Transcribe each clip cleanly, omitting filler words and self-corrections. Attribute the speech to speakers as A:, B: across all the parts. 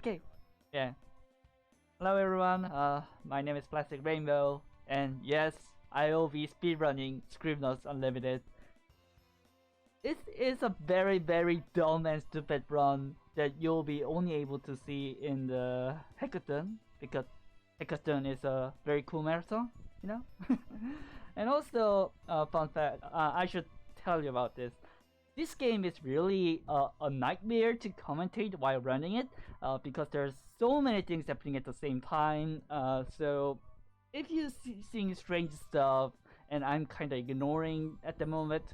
A: Okay, yeah. Hello everyone, my name is Plastic Rainbow, and yes, I will be speedrunning Scribblenauts Unlimited. It is a very dumb and stupid run that you'll be only able to see in the Hekathon, because Hekathon is a very cool marathon, you know? And also, fun fact, I should tell you about this. This game is really a nightmare to commentate while running it, because there's so many things happening at the same time. So if you seeing strange stuff and I'm kind of ignoring at the moment,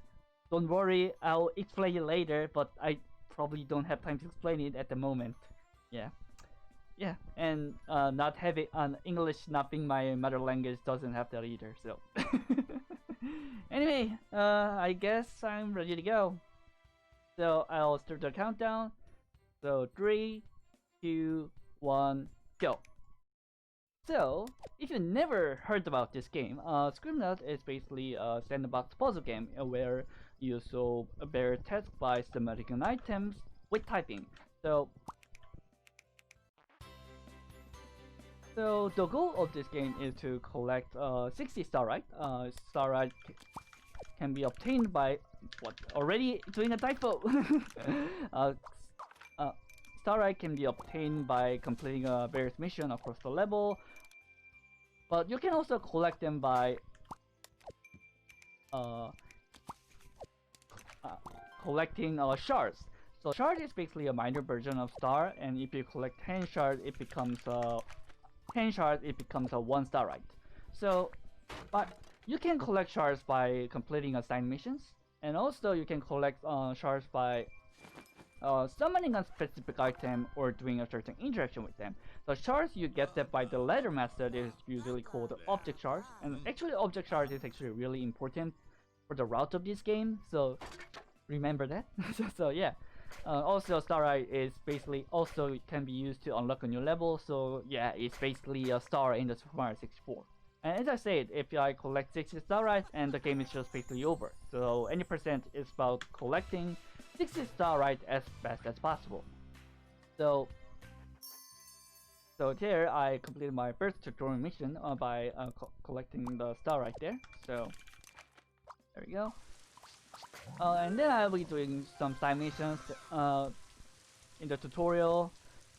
A: don't worry, I'll explain it later, but I probably don't have time to explain it at the moment. Yeah, and not having English not being my mother language doesn't have that either. So anyway, I guess I'm ready to go. So I'll start the countdown. So 3, 2, 1, go. So, if you never heard about this game, Scribblenauts is basically a sandbox puzzle game where you solve various tasks by submitting items with typing. So the goal of this game is to collect 60 Starite. Starite can be obtained by already doing a typo. Starite can be obtained by completing various missions across the level, but you can also collect them by collecting shards. So shard is basically a minor version of star, and if you collect 10 shards, it becomes 10 shards. It becomes a 1 Starite. So, but you can collect shards by completing assigned missions, and also you can collect shards by summoning a specific item or doing a certain interaction with them. The shards you get that by the ladder method is usually called object shards, and actually object shards is actually really important for the route of this game, so remember that. So yeah. Also, Starite is basically also can be used to unlock a new level, so yeah, it's basically a star in the Super Mario 64. And as I said, if I collect 60 Starite, and the game is just basically over. So any percent is about collecting 60 Starite as best as possible. So there I completed my first tutorial mission by collecting the Starite there. So there we go. And then I'll be doing some side missions in the tutorial,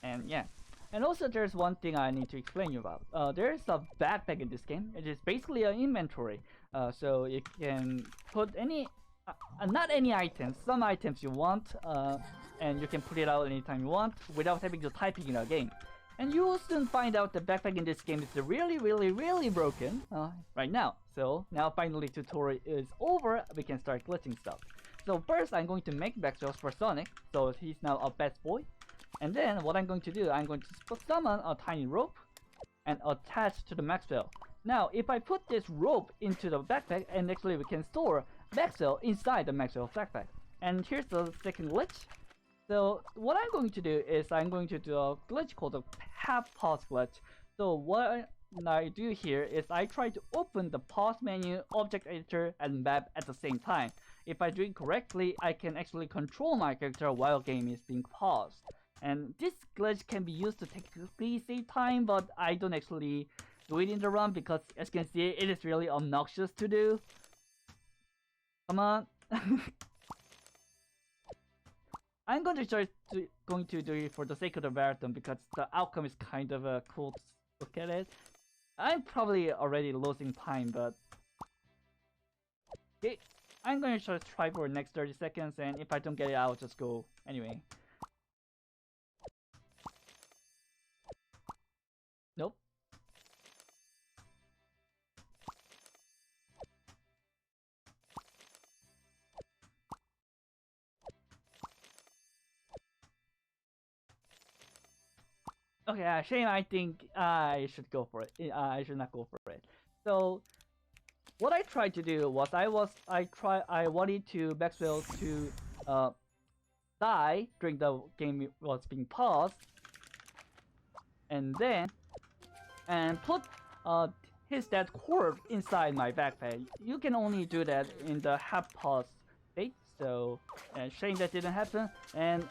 A: and yeah. And also there's one thing I need to explain you about. There's a backpack in this game. It is basically an inventory. So you can put any, not any items, some items you want, and you can put it out anytime you want without having to type it in a game. And you will soon find out the backpack in this game is really broken right now. So now finally tutorial is over, we can start glitching stuff. So first I'm going to make backspells for Sonic, so he's now a best boy. And then what I'm going to do, I'm going to summon a tiny rope and attach to the Maxwell. Now if I put this rope into the backpack, and actually we can store Maxwell inside the Maxwell backpack. And here's the second glitch. So what I'm going to do is I'm going to do a glitch called a half pause glitch. So what I do here is I try to open the pause menu, object editor, and map at the same time. If I do it correctly, I can actually control my character while game is being paused. And this glitch can be used to technically save time, but I don't actually do it in the run because, as you can see, it is really obnoxious to do. Come on. I'm going to try to do it for the sake of the marathon because the outcome is kind of cool to look at it. I'm probably already losing time, but okay, I'm going to try for the next 30 seconds, and if I don't get it, I'll just go anyway. Nope. Okay, shame. I think I should go for it. I should not go for it. So, what I tried to do was I wanted to backspell to die during the game was being paused, and then put his dead corpse inside my backpack. You can only do that in the half pause state. So, shame that didn't happen. And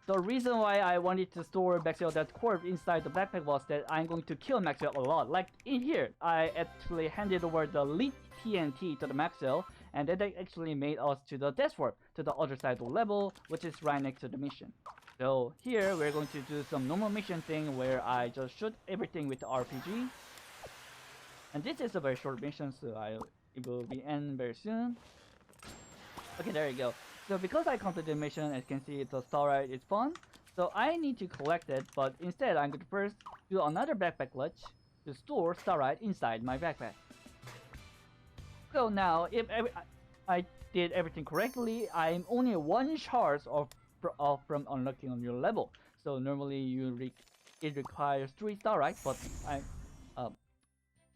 A: the reason why I wanted to store Maxwell that corpse inside the backpack was that I'm going to kill Maxwell a lot. Like in here, I actually handed over the lit TNT to the Maxwell, and that actually made us to the death warp, to the other side of the level, which is right next to the mission. So here we're going to do some normal mission thing where I just shoot everything with the RPG. And this is a very short mission, so it will be end very soon. Okay, there you go. So because I completed the mission, as you can see, the Starite is fun. So I need to collect it, but instead I'm going to first do another backpack glitch to store Starite inside my backpack. So now, if I did everything correctly, I'm only one shard off from unlocking a new level. So normally it requires 3 Starite, but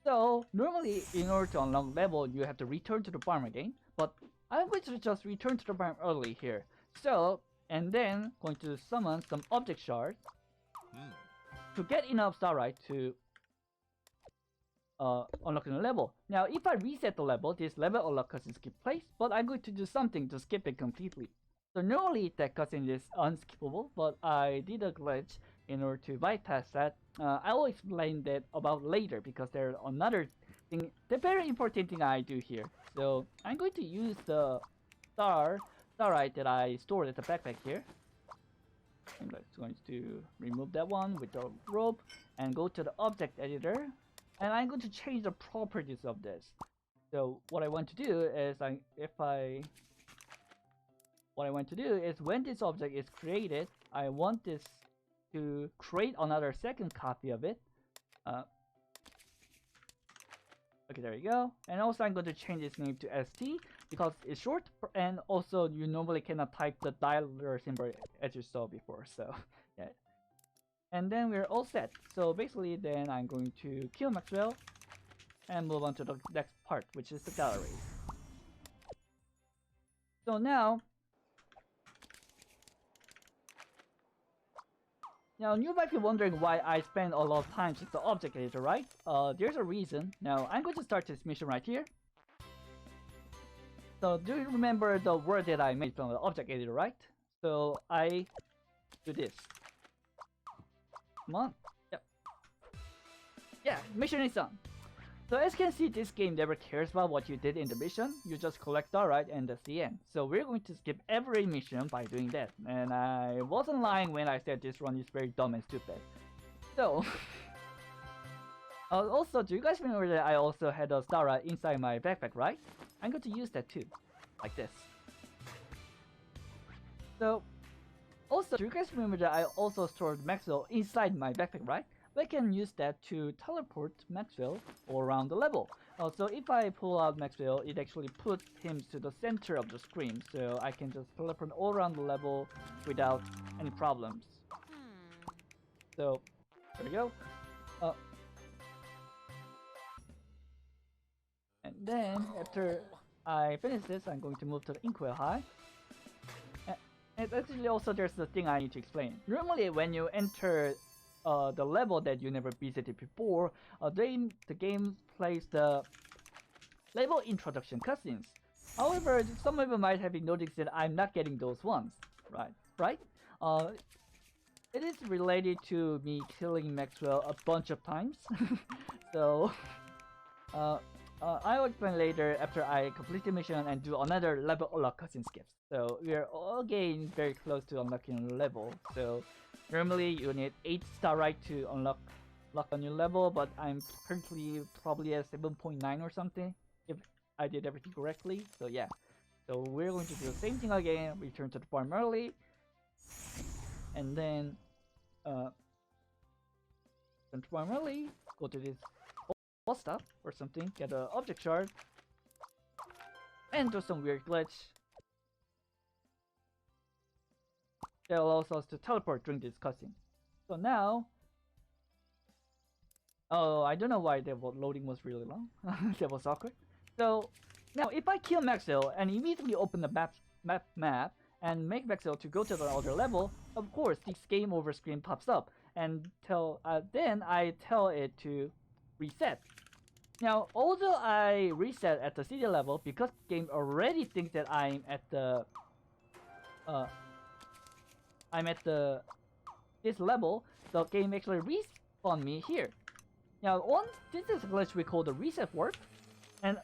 A: so normally in order to unlock level, you have to return to the farm again. But I'm going to just return to the farm early here. So, and then going to summon some object shards to get enough Starite to unlock the level. Now, if I reset the level, this level unlock cutscene skip place, but I'm going to do something to skip it completely. So normally that cutscene is unskippable, but I did a glitch in order to bypass that. I will explain that about later because there's another thing, the very important thing I do here. So I'm going to use the Starite that I stored at the backpack here. I'm just going to remove that one with the rope and go to the object editor, and I'm going to change the properties of this. So what I want to do is when this object is created, I want this to create another second copy of it. Okay, there you go. And also I'm going to change its name to ST because it's short, and also you normally cannot type the dialer symbol as you saw before, so yeah. And then we're all set. So basically then I'm going to kill Maxwell and move on to the next part, which is the gallery. So now you might be wondering why I spend a lot of time with the object editor, right? There's a reason. Now, I'm going to start this mission right here. So, do you remember the word that I made from the object editor, right? So, I do this. Come on. Yep. Yeah, mission is done. So as you can see, this game never cares about what you did in the mission. You just collect Starite and that's the end. So we're going to skip every mission by doing that. And I wasn't lying when I said this run is very dumb and stupid. So also, do you guys remember that I also had a Starite inside my backpack, right? I'm going to use that too, like this. So also, do you guys remember that I also stored Maxwell inside my backpack, right? We can use that to teleport Maxwell all around the level. So if I pull out Maxwell, it actually puts him to the center of the screen, so I can just teleport all around the level without any problems. So there we go. And then after I finish this, I'm going to move to the Inkwell High. And actually also there's the thing I need to explain. Normally when you enter the level that you never visited before, the game plays the level introduction cutscenes. However, some of you might have been noticed that I'm not getting those ones, right? It is related to me killing Maxwell a bunch of times. So I will explain later after I complete the mission and do another level unlock cutscene skips. So we are all getting very close to unlocking the level. So normally you need 8 Starite to unlock a new level, but I'm currently probably at 7.9 or something if I did everything correctly. So yeah, so we're going to do the same thing again, return to the farm early, and then return to the farm early, go to this boss stop or something, get an object shard, and do some weird glitch that allows us to teleport during this cutscene. So now, oh, I don't know why the loading was really long. That was awkward. So now, if I kill Maxwell and immediately open the map and make Maxwell to go to the other level, of course this game over screen pops up, and then I tell it to reset. Now, although I reset at the city level, because the game already thinks that I'm at the I'm at this level, the game actually respawn me here. Now, this is a glitch we call the reset warp, and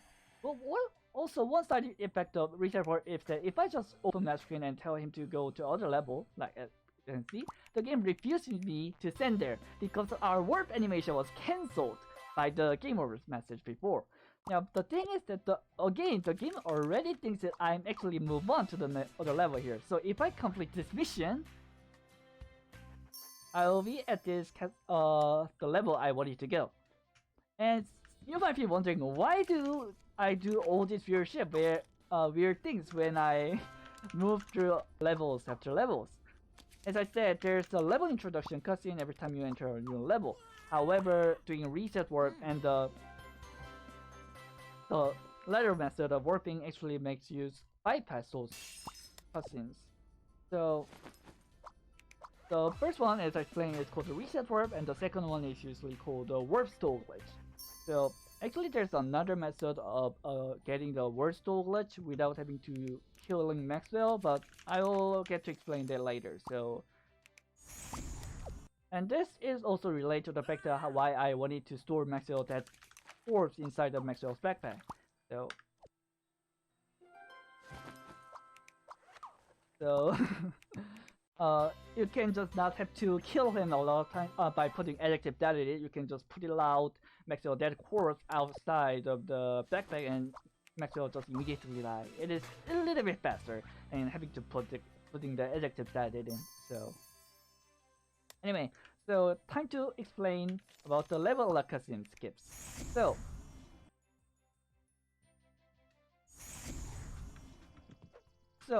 A: also one side effect of reset warp is that if I just open my screen and tell him to go to other level, like as you can see, the game refuses me to send there because our warp animation was cancelled by the game over message before. Now the thing is that the game already thinks that I'm actually move on to the other level here. So if I complete this mission, I will be at this the level I wanted to go. And you might be wondering, why do I do all this weird shit, weird things when I move through levels after levels? As I said, there's a level introduction cutscene every time you enter a new level. However, doing reset warp and the ladder method of warping actually makes you bypass those cutscenes. So the first one, as I explained, is called the reset warp, and the second one is usually called the warp stall glitch. So actually, there's another method of getting the warp stall glitch without having to killing Maxwell, but I will get to explain that later. So, and this is also related to the fact that why I wanted to store Maxwell that orbs inside of Maxwell's backpack. So you can just not have to kill him a lot of time by putting adjective dead in it. You can just put it out Maxwell dead corpse outside of the backpack, and Maxwell just immediately die. It is a little bit faster and having to putting the adjective dead in. So anyway, so time to explain about the level cutscene skips. So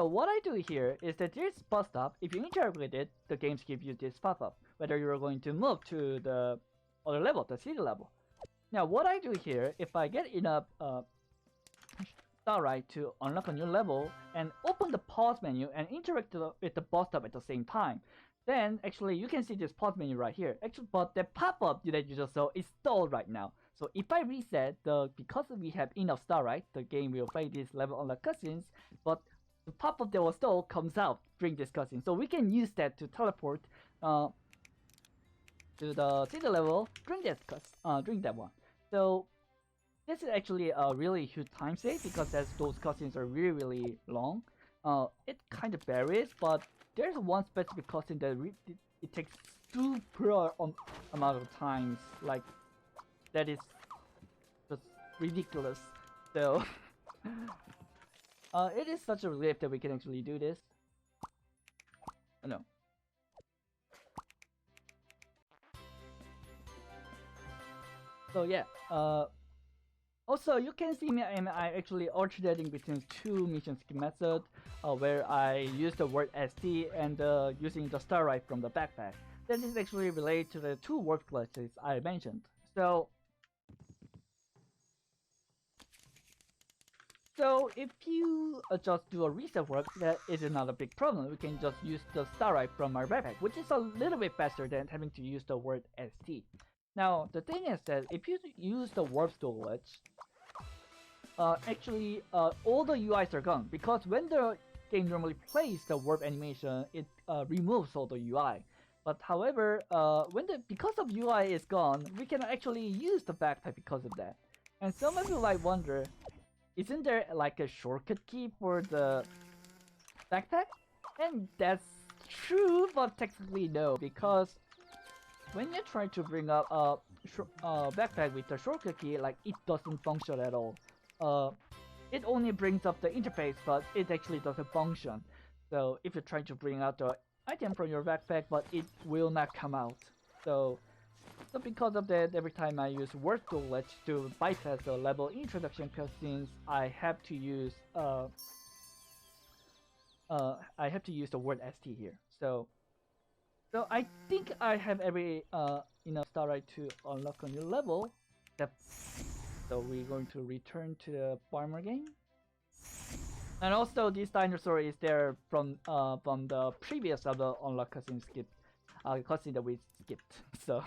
A: what I do here is that this bus stop, if you interact with it, the games give you this pop-up, whether you're going to move to the other level, the city level. Now what I do here, if I get enough Starite to unlock a new level and open the pause menu and interact with the bus stop at the same time, then actually you can see this pause menu right here. Actually, but the pop-up that you just saw is stalled right now. So if I reset, because we have enough Starite, the game will play this level unlock cutscenes, but the pop-up that was stalled comes out during this cutscene. So we can use that to teleport to the city level during that one. So this is actually a really huge time save because those cutscenes are really long. It kind of varies, but there's one specific cutscene that it takes super amount of times. Like that is just ridiculous. So it is such a relief that we can actually do this. Oh, no. So yeah, also you can see me, I actually alternating between two mission skip methods, where I use the word ST and using the Starite from the backpack. That is actually related to the two warp glitches I mentioned. So if you just do a reset warp, that is not a big problem. We can just use the Starite from our backpack, which is a little bit faster than having to use the word ST. Now, the thing is that if you use the warp stall glitch, actually all the UIs are gone, because when the game normally plays the warp animation, it removes all the UI. But however, because of UI is gone, we can actually use the backpack because of that. And some of you might wonder, isn't there like a shortcut key for the backpack? And that's true, but technically no, because when you try to bring up a backpack with the shortcut key, like it doesn't function at all. It only brings up the interface, but it actually doesn't function. So if you try to bring out the item from your backpack, but it will not come out. So because of that, every time I use warp stall glitch to bypass the level introduction cutscenes, I have to use the word ST here. So I think I have every enough Starite to unlock a new level. Yep. So we're going to return to the farmer game. And also this dinosaur is there from the previous level unlock cutscene cutscene that we skipped. So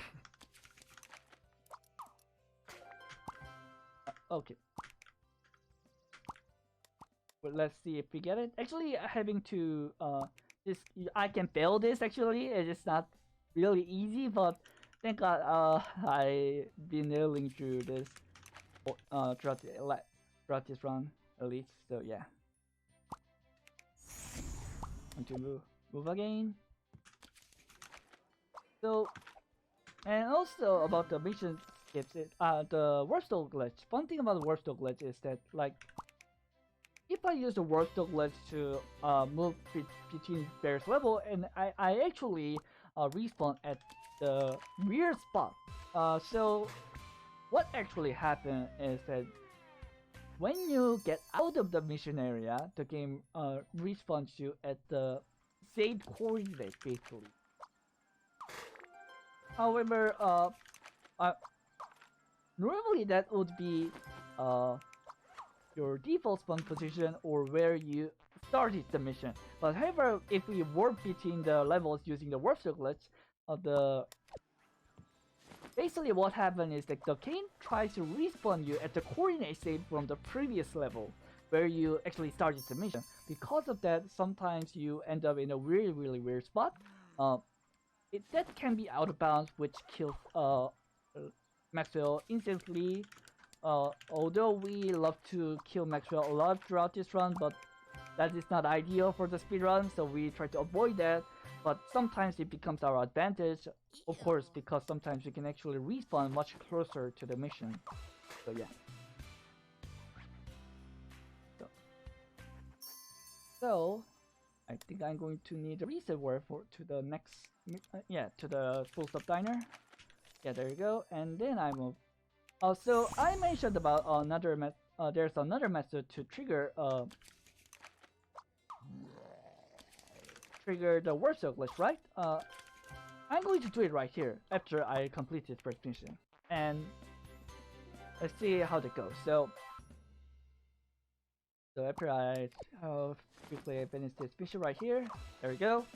A: okay. Well, let's see if we get it. Actually, having to I can fail this actually. It is not really easy, but thank God I been nailing through this throughout this run at least. So yeah. Want to move again. So, and also about the mission skips, the warp stone glitch. One thing about the warp stone glitch is that, like, if I use the warp stone glitch to move between various levels, and I actually respawn at the weird spot. So what actually happened is that when you get out of the mission area, the game respawns you at the saved coordinate, basically. However, normally that would be your default spawn position or where you started the mission. But however, if we warp between the levels using the warp glitch, basically what happened is that the game tries to respawn you at the coordinate saved from the previous level where you actually started the mission. Because of that, sometimes you end up in a really weird spot. That can be out of bounds, which kills Maxwell instantly. Although we love to kill Maxwell a lot throughout this run, but that is not ideal for the speedrun, so we try to avoid that. But sometimes it becomes our advantage, of course, because sometimes we can actually respawn much closer to the mission. So yeah. So I think I'm going to need a reset word to the next, to the full stop diner. Yeah, there you go. And then I move. So I mentioned about another there's another method to trigger the warp glitch, right? I'm going to do it right here after I complete this first mission, and let's see how that goes. So after I quickly finish this mission right here, there we go.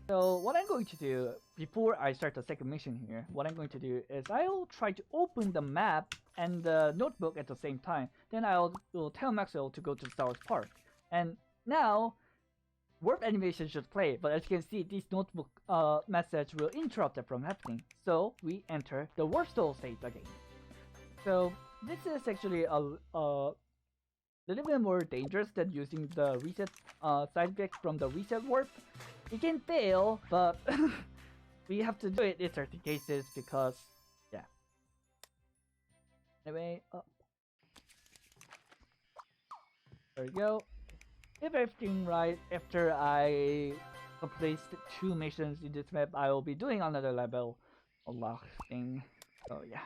A: So what I'm going to do before I start the second mission here, what I'm going to do is I'll try to open the map and the notebook at the same time. Then will tell Maxwell to go to Star Wars Park. And now, warp animation should play, but as you can see, this notebook message will interrupt it from happening. So we enter the warp stone state again. So this is actually a little bit more dangerous than using the reset side effect from the reset warp. It can fail, but we have to do it in certain cases because, yeah. Anyway, there we go. If everything right, after I complete 2 missions in this map, I will be doing another level unlock thing. So yeah.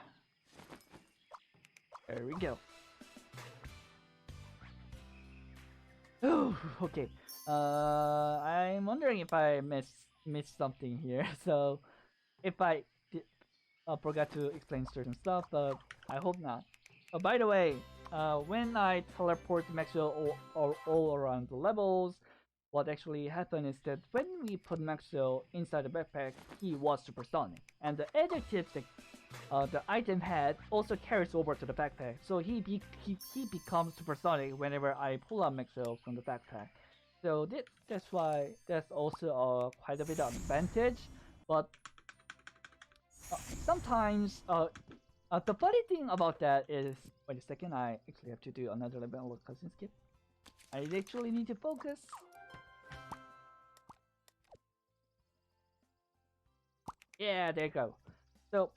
A: There we go. Oh, okay. I'm wondering if I missed something here. So if I forgot to explain certain stuff, but I hope not. By the way, when I teleport Maxwell all around the levels, what actually happened is that when we put Maxwell inside the backpack, he was supersonic, and the adjectives that the item had also carries over to the backpack, so he becomes supersonic whenever I pull out Maxwell from the backpack. So that's why that's also quite a bit of advantage, but sometimes the funny thing about that is, wait a second, I actually have to do another level of cousin skip. I actually need to focus. Yeah, there you go. So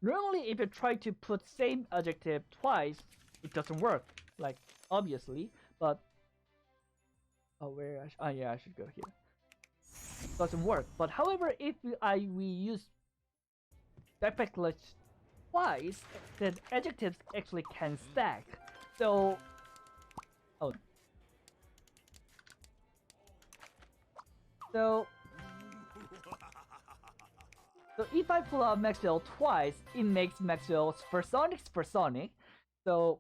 A: normally if you try to put same adjective twice, it doesn't work, like obviously, but yeah, I should go here. Doesn't work. But however, if we use backpack glitch twice, then adjectives actually can stack. So so if I pull out Maxwell twice, it makes Maxwell supersonic. So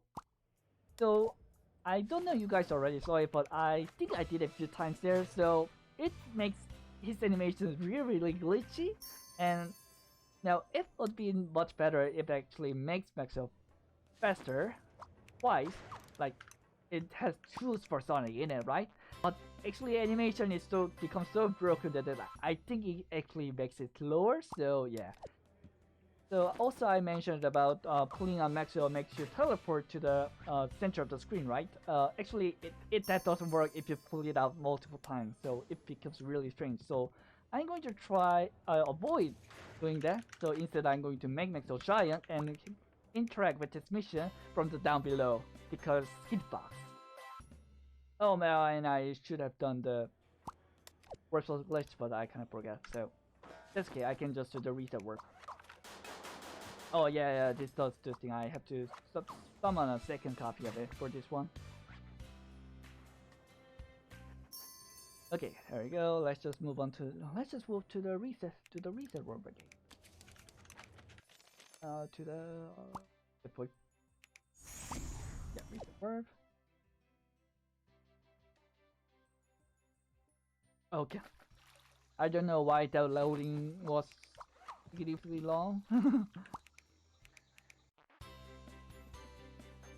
A: I don't know you guys already saw it, but I think I did it a few times there. So it makes his animations really glitchy. And now it would be much better if it actually makes Maxwell faster twice, like it has tools for Sonic in it, right? But actually animation is becomes so broken that I think it actually makes it slower. So yeah. So also I mentioned about pulling on Maxwell makes you teleport to the center of the screen, right? Actually, that doesn't work if you pull it out multiple times, so it becomes really strange. So I'm going to try avoid doing that. So instead, I'm going to make Maxwell giant and interact with this mission from the down below because hitbox. Oh man, and I should have done the virtual glitch, but I kind of forgot. So that's okay. I can just do the reset work. Oh yeah, this does the thing. I have to summon a second copy of it for this one. Okay, there we go. Let's just move on to the reset world again. To the point. Yeah, reset world. Okay. I don't know why the loading was ridiculously long.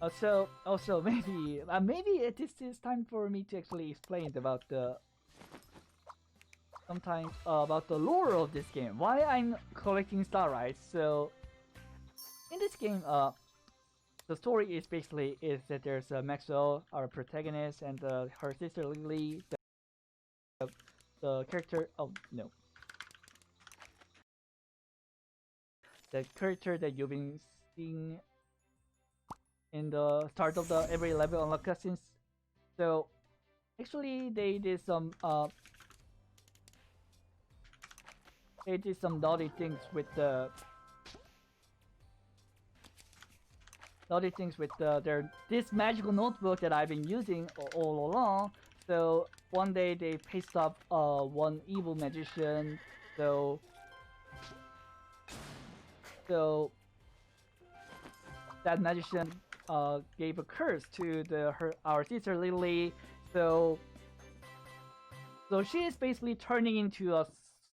A: Also maybe it is time for me to actually explain about the sometimes about the lore of this game. Why I'm collecting Starite. So in this game, the story is basically that there's Maxwell, our protagonist, and her sister Lily, the character. Oh no, the character that you've been seeing in the start of the every level unlock cutscenes. So actually they did some naughty things with this magical notebook that I've been using all along. So one day they paced up one evil magician. So that magician gave a curse to our sister Lily. So she is basically turning into a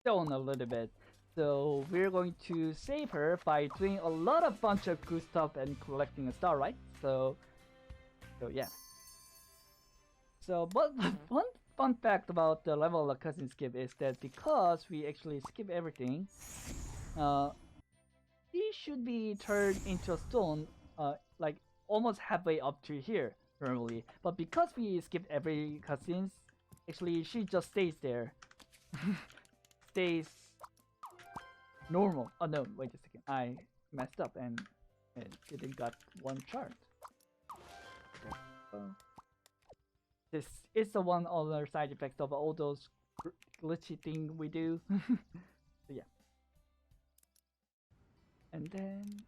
A: stone a little bit. So we're going to save her by doing a bunch of good stuff and collecting a star, right? So yeah. So but one fun fact about the level of cousin skip is that because we actually skip everything, he should be turned into a stone like almost halfway up to here normally. But because we skip every cutscenes, actually she just stays there. Stays normal. Oh no, wait a second. I messed up and didn't got one chart. This is the one other side effect of all those glitchy thing we do. So yeah. And then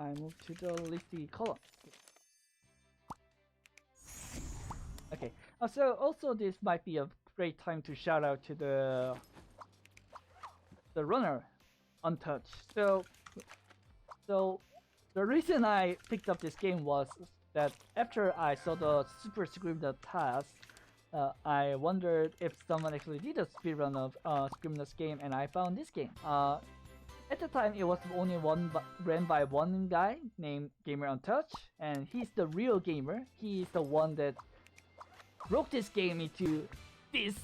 A: I move to the listy column. Okay. So also this might be a great time to shout out to the runner, Untouched. So the reason I picked up this game was that after I saw the Super Scribblenauts task, I wondered if someone actually did a speedrun of Scribblenauts game, and I found this game. At the time, it was only ran by one guy named Gamer Untouched, and he's the real gamer. He's the one that broke this game into this.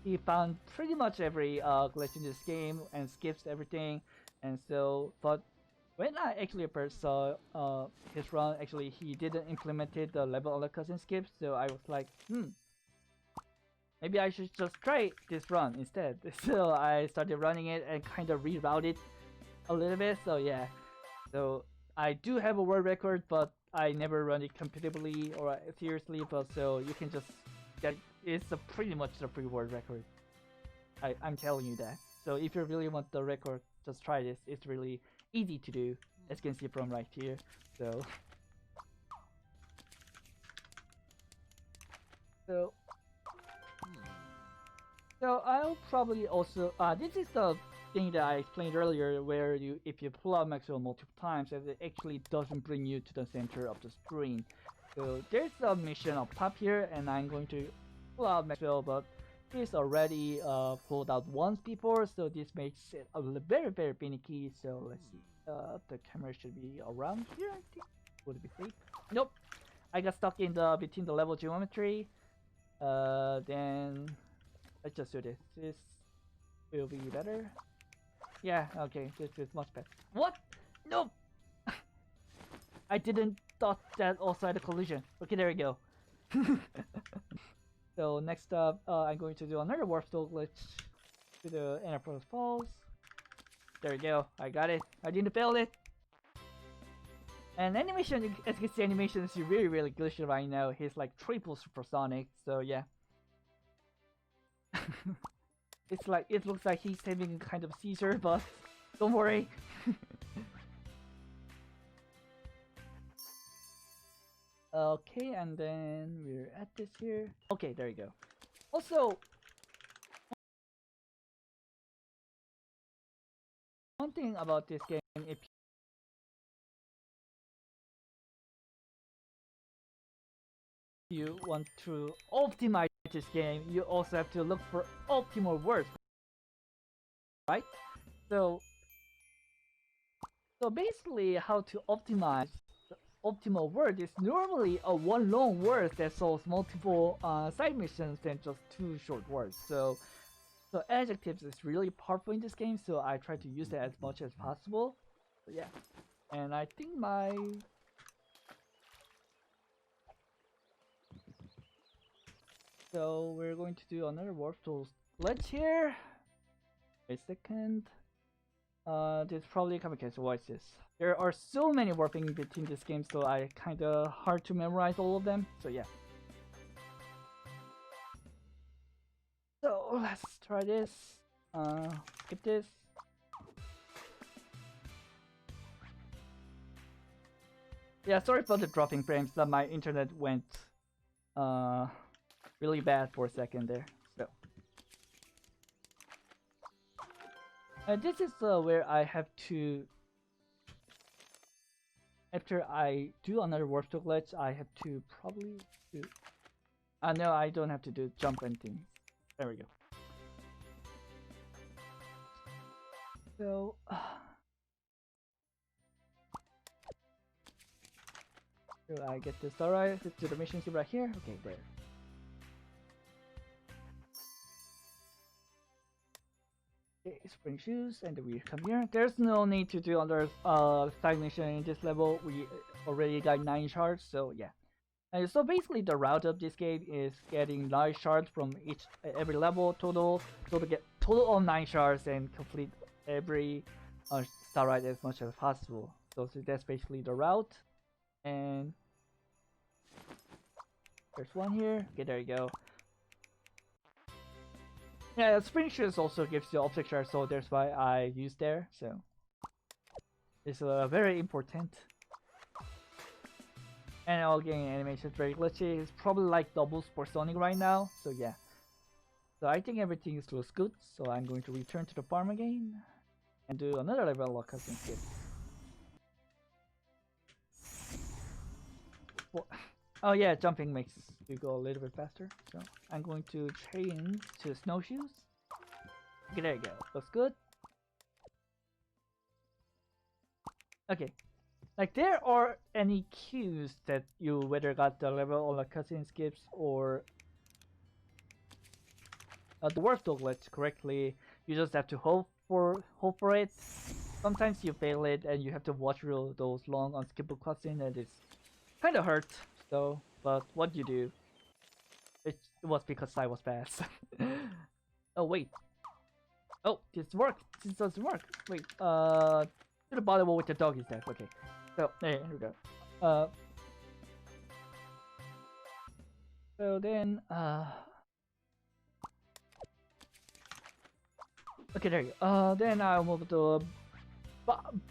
A: He found pretty much every glitch in this game and skips everything, and so but when I actually first saw his run, actually he didn't implemented the level of the cousin skips, so I was like, maybe I should just try this run instead. So I started running it and kind of rerouted a little bit. So yeah, so I do have a world record, but I never run it competitively or seriously. But so you can just get it's pretty much the free world record. I'm telling you that. So if you really want the record, just try this. It's really easy to do, as you can see from right here. So I'll probably also this is the thing that I explained earlier, where if you pull out Maxwell multiple times, it actually doesn't bring you to the center of the screen. So there's a mission up top here, and I'm going to pull out Maxwell, but he's already pulled out once before, so this makes it very finicky. So let's see, the camera should be around here, I think. Would it be safe? Nope. I got stuck in the between the level geometry. Then let's just do this. This will be better. Yeah, okay, this is much better. What? No! I didn't thought that also had a collision. Okay, there we go. So next up, I'm going to do another warp stone glitch to the Enterprise Falls. There we go. I got it. I didn't fail it. And animation, as you can see, animation is really glitchy right now. He's like triple supersonic. So yeah. It's like it looks like he's having a kind of seizure, but don't worry. Okay, and then we're at this here. Okay, there you go. Also, one thing about this game, if you want to optimize this game, you also have to look for optimal words, right? So basically, how to optimize the optimal word is normally a one long word that solves multiple side missions than just two short words. So adjectives is really powerful in this game, so I try to use it as much as possible. So yeah, and I think my so we're going to do another warp tools glitch here. Wait a second. This is probably complicated, so watch this. There are so many warping between this game, so I kinda hard to memorize all of them, so yeah. So let's try this. Skip this. Yeah, sorry for the dropping frames, that my internet went really bad for a second there. So this is where I have to, after I do another warp to glitch, I have to probably do. No, I don't have to do jump and things. There we go. So do I get this alright? To the mission right here? Okay, there. Okay, spring shoes, and we come here. There's no need to do another side mission in this level. We already got 9 shards, so yeah. And so basically, the route of this game is getting 9 shards from every level total. So to get total of 9 shards and complete every Starite as much as possible. So that's basically the route. And there's one here. Okay, there you go. Yeah, spring shoes also gives you object shard, so that's why I use there. So it's very important. And again, animation is very glitchy. It's probably like double supersonic right now. So yeah. So I think everything looks good. So I'm going to return to the farm again and do another level of custom skip. Well, oh yeah, jumping makes you go a little bit faster. So I'm going to change to snowshoes. Okay, there you go. Looks good. Okay. Like, there are any cues that you whether got the level or the cutscene skips or the warp glitch correctly. You just have to hope for it. Sometimes you fail it and you have to watch those long unskippable cutscenes, and it's kind of hurt. So, but what you do? It was because I was fast. Oh wait. Oh, this works. This doesn't work. Wait. To the bottom with the dog is dead. Okay. So there we go. So then okay, there you go. Then I'll move to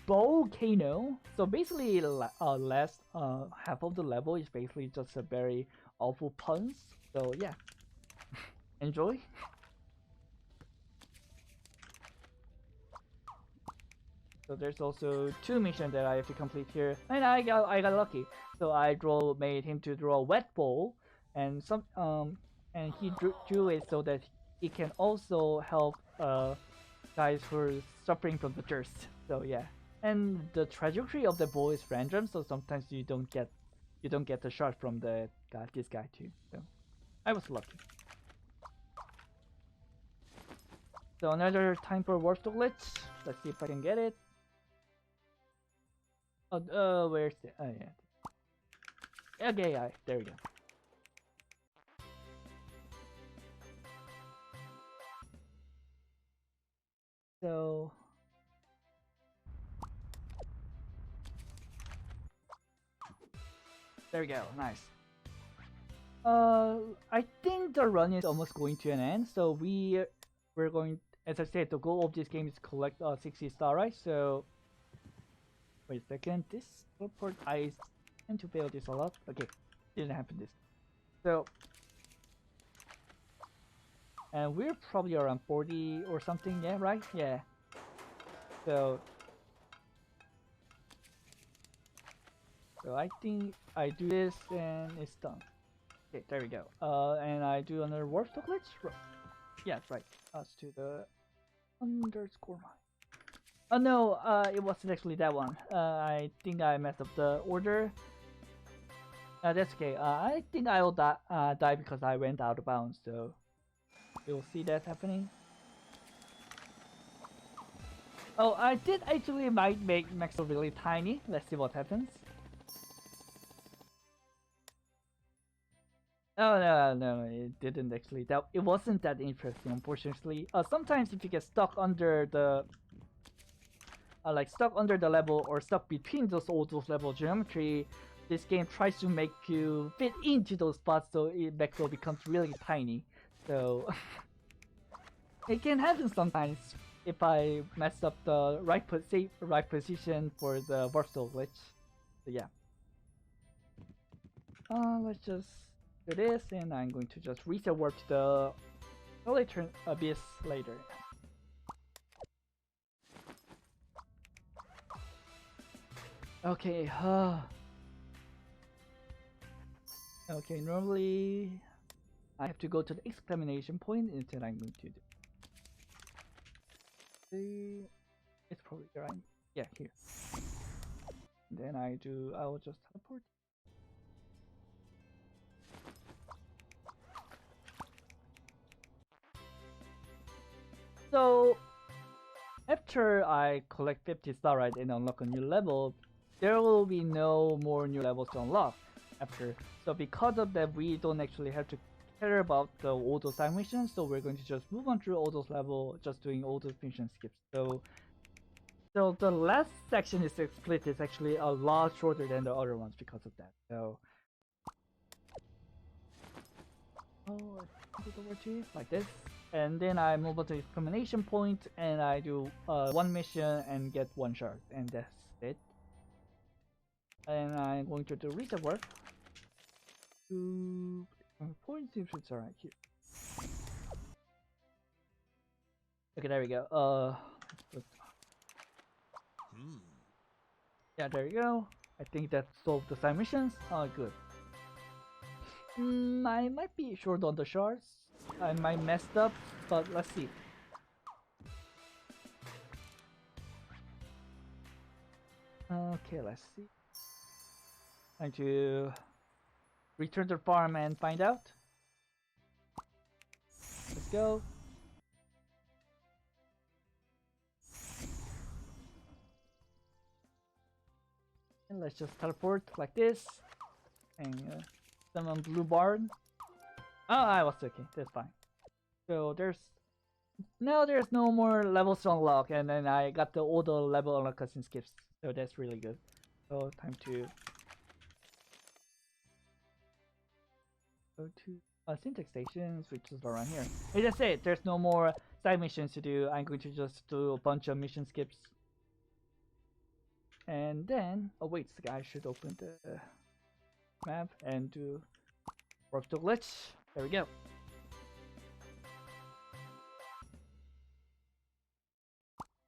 A: volcano. So basically, last half of the level is basically just a very awful puns. So yeah, enjoy. So there's also 2 missions that I have to complete here, and I got lucky. So I made him to draw a wet bowl, and and he drew it so that he can also help guys who are suffering from the thirst. So yeah, and the trajectory of the bowl is random, so sometimes you don't get you don't get the shard from the guy, this guy too. So I was lucky. So another time for warp glitch. Let's see if I can get it. Oh, where's the? Oh yeah. Okay, yeah, there we go. So there we go. Nice. I think the run is almost going to an end. So we're going, as I said, the goal of this game is to collect 60 Starite. So wait a second. This report I tend to fail this a lot. Okay, didn't happen this. So and we're probably around 40 or something. Yeah, right. Yeah. So I think I do this and it's done. Okay, there we go. And I do another warp glitch. Yeah, right. Let's do the underscore mine. Oh no, it wasn't actually that one. I think I messed up the order. That's okay. I think I will die because I went out of bounds. So you'll see that happening. Oh, I did actually might make Maxwell really tiny. Let's see what happens. Oh no, it didn't actually. It wasn't that interesting, unfortunately. Sometimes if you get stuck under the like stuck under the level or stuck between all those level geometry, this game tries to make you fit into those spots, so Maxwell becomes really tiny. So it can happen sometimes if I mess up the right position for the warp glitch. So yeah. Let's just do this, and I'm going to just reset warp to the later abyss later. Okay, okay, normally I have to go to the exclamation point, instead I'm going to do it's probably right. Yeah, here. Then I will just teleport. So after I collect 50 Starite and unlock a new level, there will be no more new levels to unlock after. So because of that, we don't actually have to care about all those side missions. So we're going to just move on through all those levels, just doing all those mission skips. So the last section is split is actually a lot shorter than the other ones because of that. So I over to like this. And then I move on to the exclamation point and I do one mission and get one shard, and that's it. And I'm going to do reset work. Point it's alright here. Okay, there we go. Yeah, there you go. I think that solved the side missions. Oh, good. I might be short on the shards. I might messed up, but let's see. Okay, let's see. Time to return to the farm and find out. Let's go. And let's just teleport like this. And summon blue barn. Oh, I was okay. That's fine. So there's no more levels to unlock, and then I got all the level unlock cutscene skips. So that's really good. So time to go to syntax stations, which is around here. As I said, there's no more side missions to do. I'm going to just do a bunch of mission skips. And then, oh wait, I should open the map and do warp to glitch. There we go.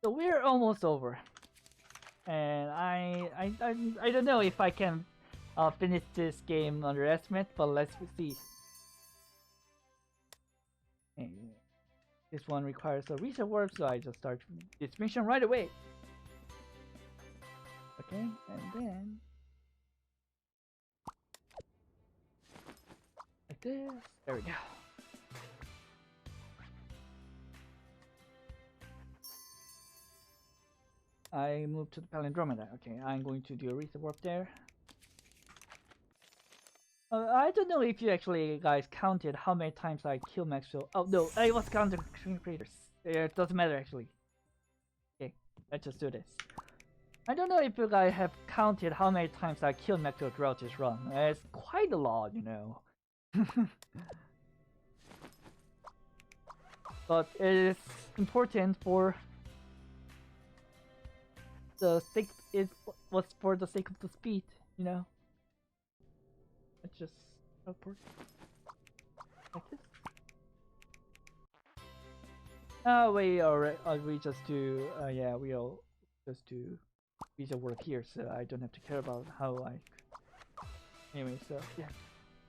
A: So we're almost over, and I don't know if I can finish this game under estimate, but let's see. And this one requires a reset warp, so I just start this mission right away. Okay, and then this. There we go. I moved to the Palindromeda. Okay, I'm going to do a reset warp there. I don't know if you actually guys counted how many times I killed Maxwell. Oh no, I was counting creators. It doesn't matter actually. Okay, let's just do this. I don't know if you guys have counted how many times I killed Maxwell throughout this run. It's quite a lot, you know. But it is important for the sake. It was for the sake of the speed, you know. Let's just teleport like this. We just do. Yeah, we'll just do visa work here, so I don't have to care about how I. Anyway, so yeah,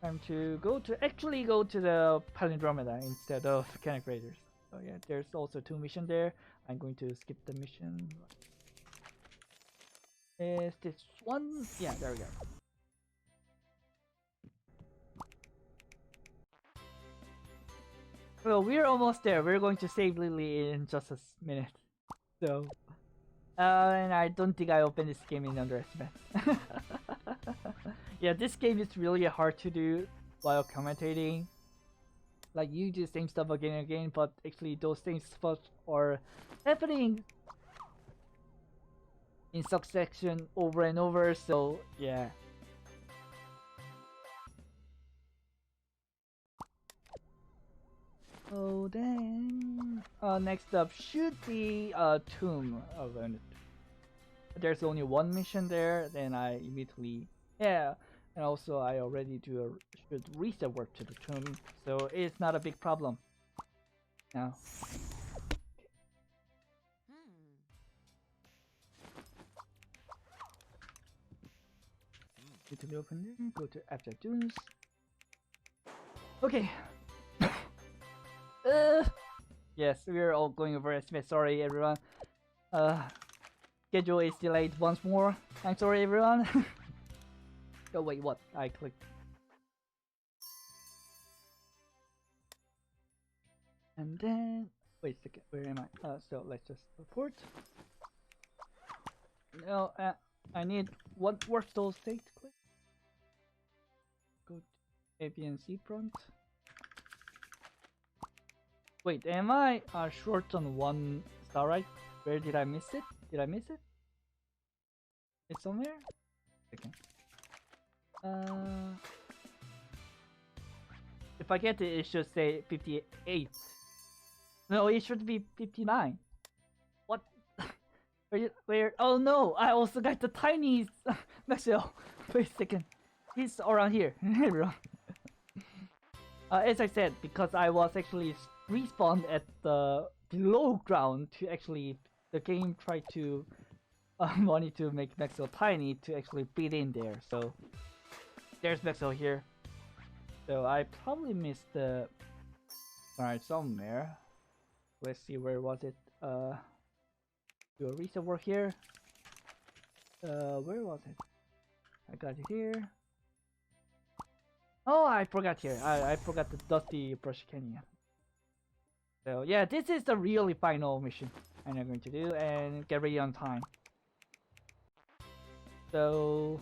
A: time to actually go to the Palindromeda instead of Mechanic Raiders. So yeah, there's also 2 missions there. I'm going to skip the mission. Is this one? Yeah, there we go. Well, we're almost there. We're going to save Lily in just a minute. So, and I don't think I opened this game in underestimate. Yeah, this game is really hard to do while commentating. Like, you do the same stuff again and again, but actually those same stuff are happening in succession over and over, so yeah. So then, next up should be a tomb. There's only 1 mission there, then I immediately, yeah, and also I already should reset work to the tomb, so it's not a big problem now. Need to open there, go to Abject Dunes. Okay. Yes, we're all going over estimate. Sorry, everyone. Schedule is delayed once more. I'm sorry, everyone. Oh wait, what? I clicked. And then wait a second. Where am I? So let's just report. No, I need what Warstall state. Click. Go to APNC front. Wait, am I short on 1 Starite? Where did I miss it? Did I miss it? It's somewhere? Okay. If I get it, it should say 58. No, it should be 59. What? Where? Oh no! I also got the tiny Maxwell. Wait a second. He's around here. Everyone. As I said, because I was actually respawned at the below ground to actually the game tried to wanted to make Maxwell tiny to actually fit in there. So there's Maxwell here. So I probably missed the Alright, somewhere. Let's see, where was it? Do a reset work here. Where was it? I got it here. Oh, I forgot here. I forgot the Dusty Brush Canyon. So yeah, this is the really final mission I'm going to do, and get ready on time. So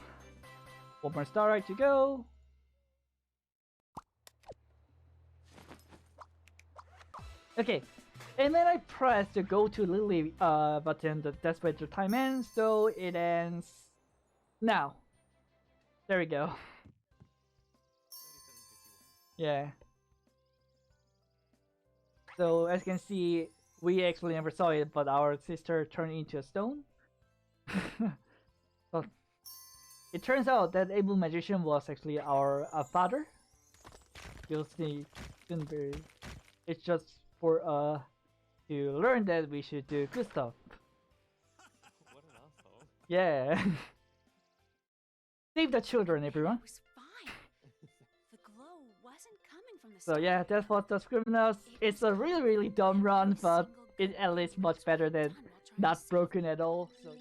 A: 1 more Starite to go. Okay, and then I press the go to Lily button. That's where the time ends, so it ends now. There we go. Yeah. So as you can see, we actually never saw it, but our sister turned into a stone. But it turns out that able magician was actually our father. You'll see, it's just for to learn that we should do good stuff.
B: What an asshole.
A: Yeah. Save the children, everyone.
C: It was fine. The glow wasn't coming from the
A: So yeah, that's what the Scribblenauts. It's a really dumb run, but it at least much better than not broken at all. So